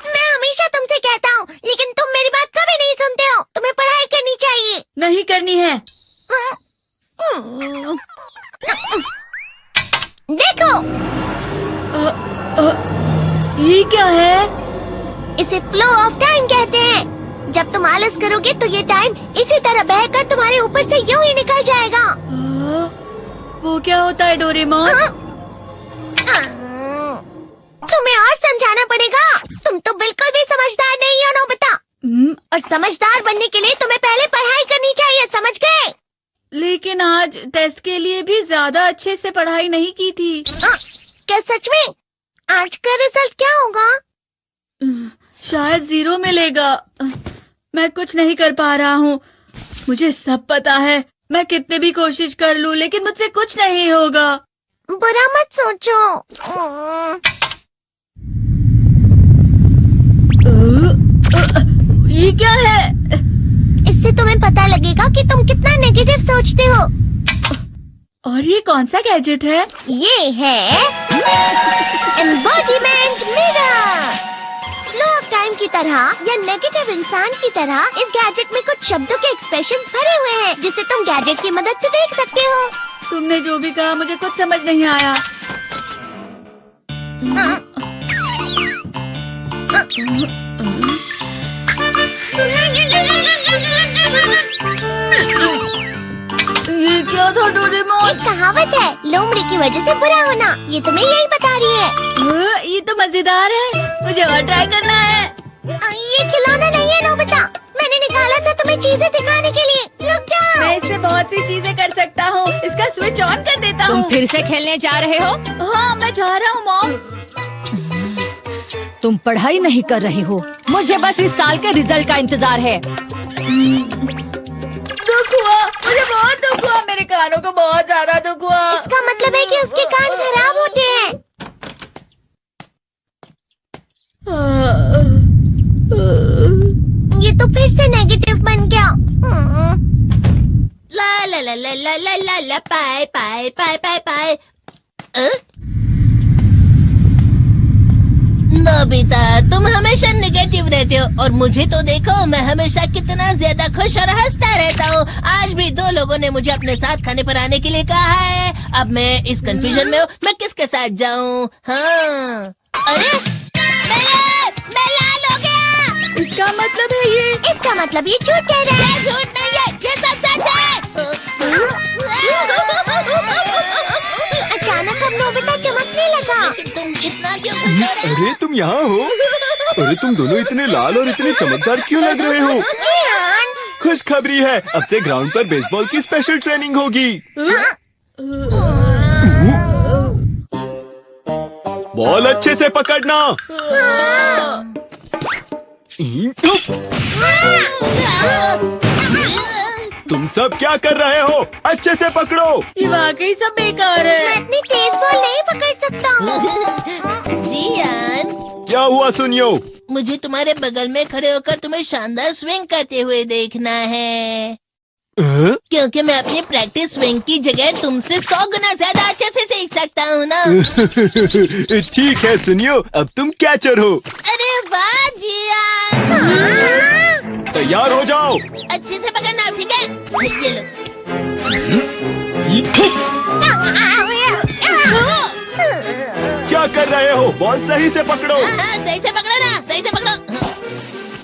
मैं हमेशा तुमसे कहता हूँ, लेकिन तुम मेरी बात कभी नहीं सुनते हो। तुम्हें पढ़ाई करनी चाहिए। नहीं करनी है। देखो, ये क्या है? इसे फ्लो ऑफ टाइम कहते हैं। जब तुम आलस करोगे तो ये टाइम इसी तरह बहकर तुम्हारे ऊपर से यूं ही निकल जाएगा। वो क्या होता है डोरेमोन? तुम्हें और समझाना पड़ेगा। तुम तो बिल्कुल भी समझदार नहीं हो नोबिता। और समझदार बनने के लिए तुम्हें पहले पढ़ाई करनी चाहिए, समझ गए? लेकिन आज टेस्ट के लिए भी ज्यादा अच्छे से पढ़ाई नहीं की थी। क्या सच में? आज का रिजल्ट क्या होगा? शायद 0 मिलेगा। मैं कुछ नहीं कर पा रहा हूँ। मुझे सब पता है। मैं कितनी भी कोशिश कर लूँ, लेकिन मुझसे कुछ नहीं होगा। बुरा मत सोचो। ये क्या है? इससे तुम्हें पता लगेगा कि तुम कितना नेगेटिव सोचते हो। और ये कौन सा गैजेट है? ये है embodiment mirror. Flow of time की तरह या नेगेटिव इंसान की तरह इस गैजेट में कुछ शब्दों के एक्सप्रेशंस भरे हुए हैं, जिसे तुम गैजेट की मदद से देख सकते हो। तुमने जो भी कहा मुझे कुछ समझ नहीं आया। ये क्या था डोरेमोन? एक कहावत है, लोमड़ी की वजह से बुरा होना। ये तुम्हें यही बता रही है। ये तो मजेदार है। मुझे और ट्राई करना है। ये खिलौना नहीं है नोबिता। मैंने निकाला था तुम्हें चीजें दिखाने के लिए। रुक जाओ। मैं इससे बहुत सी चीजें कर सकता हूँ। इसका स्विच ऑन कर देता हूँ। तुम फिर से खेलने जा रहे हो? हाँ, मैं जा रहा हूँ मॉम। तुम पढ़ाई नहीं कर रही हो। मुझे बस इस साल के रिजल्ट का इंतजार है। दुख हुआ, मुझे बहुत दुख हुआ। मेरे कानों को बहुत ज्यादा दुख हुआ। इसका मतलब है कि उसके कान खराब होते हैं। ये तो फिर से नेगेटिव बन गया। ला ला ला ला ला ला ला ला पाए पाए पाए पाए पाए। नोबिता, तुम हमेशा नेगेटिव रहते हो और मुझे तो देखो, मैं हमेशा कितना ज्यादा खुश और हंसता रहता हूँ। आज भी 2 लोगों ने मुझे अपने साथ खाने पर आने के लिए कहा है। अब मैं इस कंफ्यूजन में हूँ, मैं किसके साथ जाऊँ? हाँ, अरे मैं लाल हो गया। इसका मतलब है ये? इसका मतलब ये झूठ कह रहा है। झूठ नहीं है, ये सच है। अचानक हम नोबिता चमकने लगा। तुम इतना क्यों खुश हो रहे हो? अरे तुम यहाँ हो? अरे तुम दोनों इतने लाल और इतने चमकदार क्यों लग रहे हो? खुशखबरी है, अब से ग्राउंड पर बेसबॉल की स्पेशल ट्रेनिंग होगी। बॉल अच्छे से पकड़ना। तुम सब क्या कर रहे हो? अच्छे से पकड़ो। ये वाकई सब बेकार है। मैं इतनी तेज बॉल नहीं पकड़ सकता हूँ। जियान, क्या हुआ सुनियो? मुझे तुम्हारे बगल में खड़े होकर तुम्हें शानदार स्विंग करते हुए देखना है। क्योंकि मैं अपनी प्रैक्टिस स्विंग की जगह तुमसे 100 गुना ज्यादा अच्छे से सीख सकता हूँ ना। ठीक है सुनियो, अब तुम कैचर हो। अरे वाह जियान। तैयार हो जाओ। अच्छे से पकड़ना, ठीक है? ये लो। क्या कर रहे हो? बॉल सही से पकड़ो। सही से पकड़ो ना, सही से पकड़ो।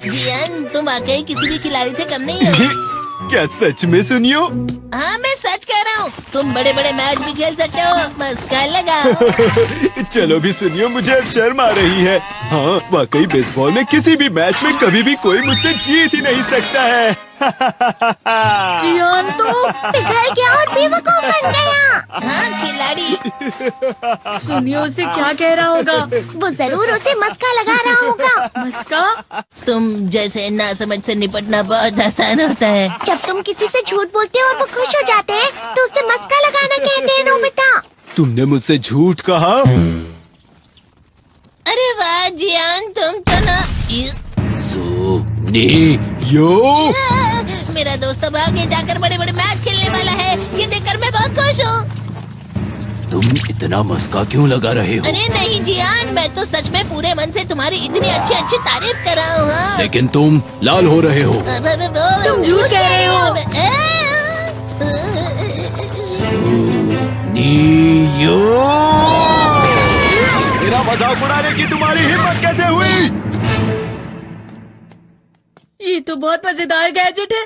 जियान, तुम वाकई किसी भी खिलाड़ी से कम नहीं हो। क्या सच में सुनियो? हाँ, मैं सच कह रहा हूँ। तुम बड़े बड़े मैच भी खेल सकते हो। मस्का लगाओ। चलो भी सुनियो, मुझे अब शर्म आ रही है। हाँ, वाकई बेसबॉल में किसी भी मैच में कभी भी कोई मुझसे जीत ही नहीं सकता है। जियान तो पिघल गया और बेवकूफ बन गया। हाँ, खिलाड़ी। सुनियो उसे क्या कह रहा होगा? वो जरूर उसे मस्का लगा रहा होगा। मस्का? तुम जैसे नासमझ से निपटना बहुत आसान होता है। जब तुम किसी से झूठ बोलते हो और वो खुश हो जाते हैं, तो उसे मस्का लगाना कहते हैं नोबिता। तुमने मुझसे झूठ कहा? अरे वाह जियान, तुम तो ना। यो, मेरा दोस्त अब आगे जाकर बड़े बड़े मैच खेलने वाला है। ये देखकर मैं बहुत खुश हूँ। तुम इतना मस्का क्यों लगा रहे हो? अरे नहीं जियान, मैं तो सच में पूरे मन से तुम्हारी इतनी अच्छी अच्छी तारीफ कर रहा हूँ। हाँ। लेकिन तुम लाल हो रहे हो। तुम झूठ कह रहे हो। मेरा मजाक उड़ाने की तुम्हारी हिम्मत कैसे हुई? ये तो बहुत मजेदार गैजेट है।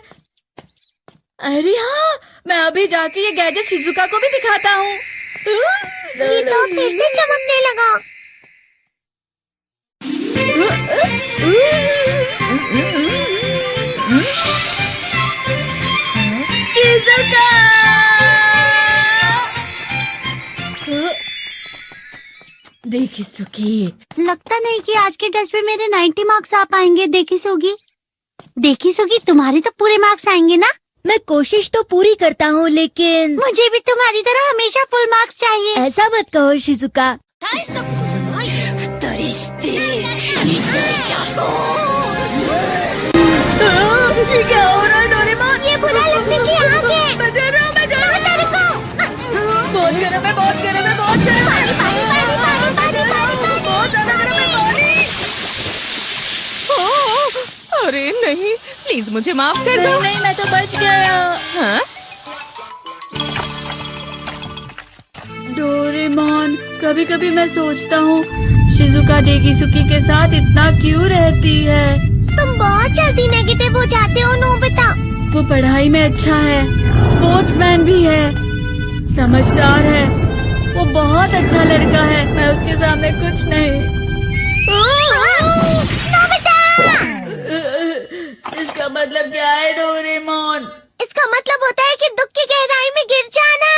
अरे हाँ, मैं अभी जाके ये गैजेट शिजुका को भी दिखाता हूँ। ये तो फिर से चमकने लगा। शिजुका! देखी सुकी, लगता नहीं कि आज के टेस्ट में मेरे 90 मार्क्स आ पाएंगे। देखी सोगी तुम्हारे तो पूरे मार्क्स आएंगे ना? मैं कोशिश तो पूरी करता हूँ, लेकिन मुझे भी तुम्हारी तरह हमेशा फुल मार्क्स चाहिए। ऐसा मत कहो शिजुका। ये क्या हो रहा है डोरेमोन? ये बुरा लगने की आग है। मैं डर रहा हूँ, मैं डर रहा हूँ। तेरे को बहुत गर्म है, बहुत गर्म है, बहुत गर्म है। बहुत ज्यादा गर्म है पानी। अरे नहीं, प्लीज मुझे माफ कर दो। नहीं, मैं तो बच गया। हाँ? डोरेमोन, कभी कभी मैं सोचता हूँ शिजुका डेगिसुकी के साथ इतना क्यों रहती है। तुम बहुत जल्दी नेगेटिव हो जाते हो नोबिता। वो पढ़ाई में अच्छा है, स्पोर्ट्समैन भी है, समझदार है, वो बहुत अच्छा लड़का है। मैं उसके सामने कुछ नहीं। नोबिता! इसका मतलब क्या है डोरेमोन? इसका मतलब होता है कि दुख की गहराई में गिर जाना।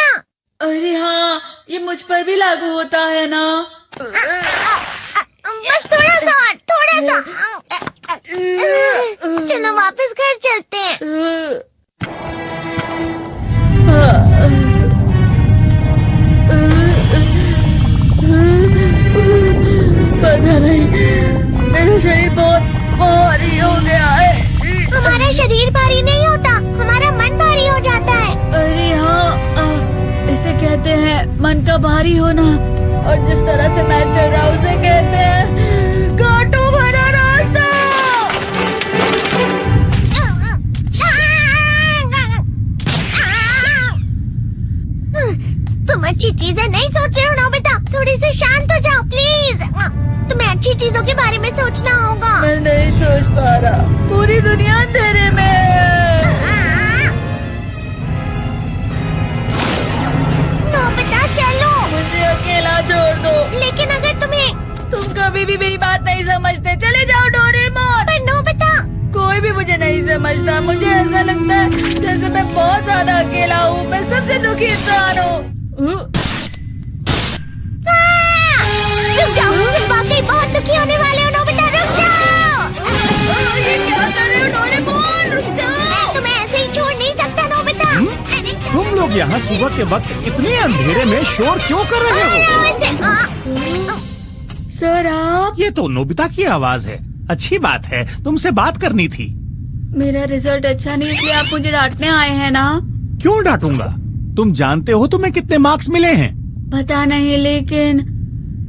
अरे हाँ, ये मुझ पर भी लागू होता है ना। बस थोड़ा सा। चलो वापस घर चलते हैं। पता नहीं, मेरा शरीर बहुत भारी हो गया है। हमारा शरीर भारी नहीं होता, हमारा मन भारी हो जाता है। अरे हाँ, इसे कहते हैं मन का भारी होना। और जिस तरह से मैं चल रहा हूँ उसे कहते हैं कांटों भरा रास्ता। तुम अच्छी चीजें नहीं सोच रहे हो नोबिता। थोड़ी सी शांत हो जाओ प्लीज। तुम्हें अच्छी चीजों के बारे में सोचना होगा। मैं नहीं सोच पा रहा, पूरी दुनिया अंधेरे में है। नोबिता चलो। मुझे अकेला छोड़ दो। लेकिन अगर तुम कभी भी मेरी बात नहीं समझते। चले जाओ डोरेमोन। पर नोबिता, कोई भी मुझे नहीं समझता। मुझे ऐसा लगता है जैसे मैं बहुत ज्यादा अकेला हूँ। मैं सबसे दुखी इंसान हूँ। रुक जाओ, तुम वाकई बहुत दुखी होने वाले हो नोबिता। रुक जाओ। ये क्या कर रहे हो डोरेमोन? रुक जाओ। मैं तुम्हें ऐसे ही छोड़ नहीं सकता नोबिता। तुम लोग यहाँ सुबह के वक्त इतने अंधेरे में शोर क्यों कर रहे हो? सर आप? ये तो नोबिता की आवाज है। अच्छी बात है, तुमसे बात करनी थी। मेरा रिजल्ट अच्छा नहीं, इसलिए आप मुझे डांटने आए हैं ना? क्यों डांटूंगा? तुम जानते हो तुम्हें कितने मार्क्स मिले हैं? पता नहीं, लेकिन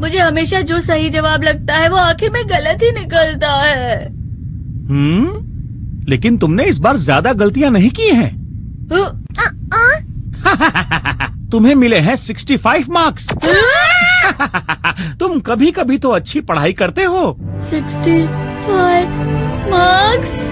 मुझे हमेशा जो सही जवाब लगता है वो आखिर में गलत ही निकलता है। लेकिन तुमने इस बार ज्यादा गलतियां नहीं की हैं। तुम्हें मिले हैं 65 मार्क्स। तुम कभी कभी तो अच्छी पढ़ाई करते हो। 65 मार्क्स?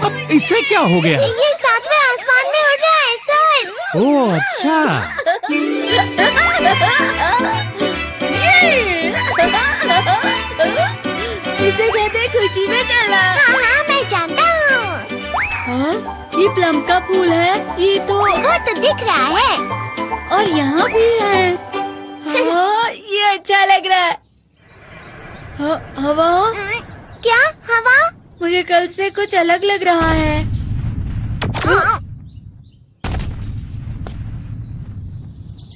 अब इससे क्या हो गया? ये सातवें आसमान में उड़ रहा है सर। ओह अच्छा। इसे कहते हैं खुशी में चलना। हाँ, मैं जानता हूँ। हाँ, ये प्लम का फूल है। ये तो वो तो दिख रहा है। और यहाँ भी है। हाँ, ये अच्छा लग रहा है। हवा? क्या हवा? मुझे कल से कुछ अलग लग रहा है।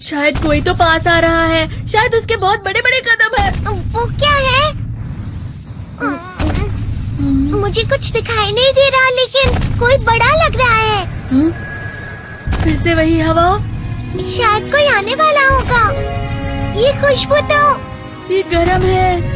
शायद कोई तो पास आ रहा है। शायद उसके बहुत बड़े बड़े कदम है। वो क्या है? मुझे कुछ दिखाई नहीं दे रहा, लेकिन कोई बड़ा लग रहा है। फिर से वही हवा। शायद कोई आने वाला होगा। ये खुशबू तो ये गर्म है।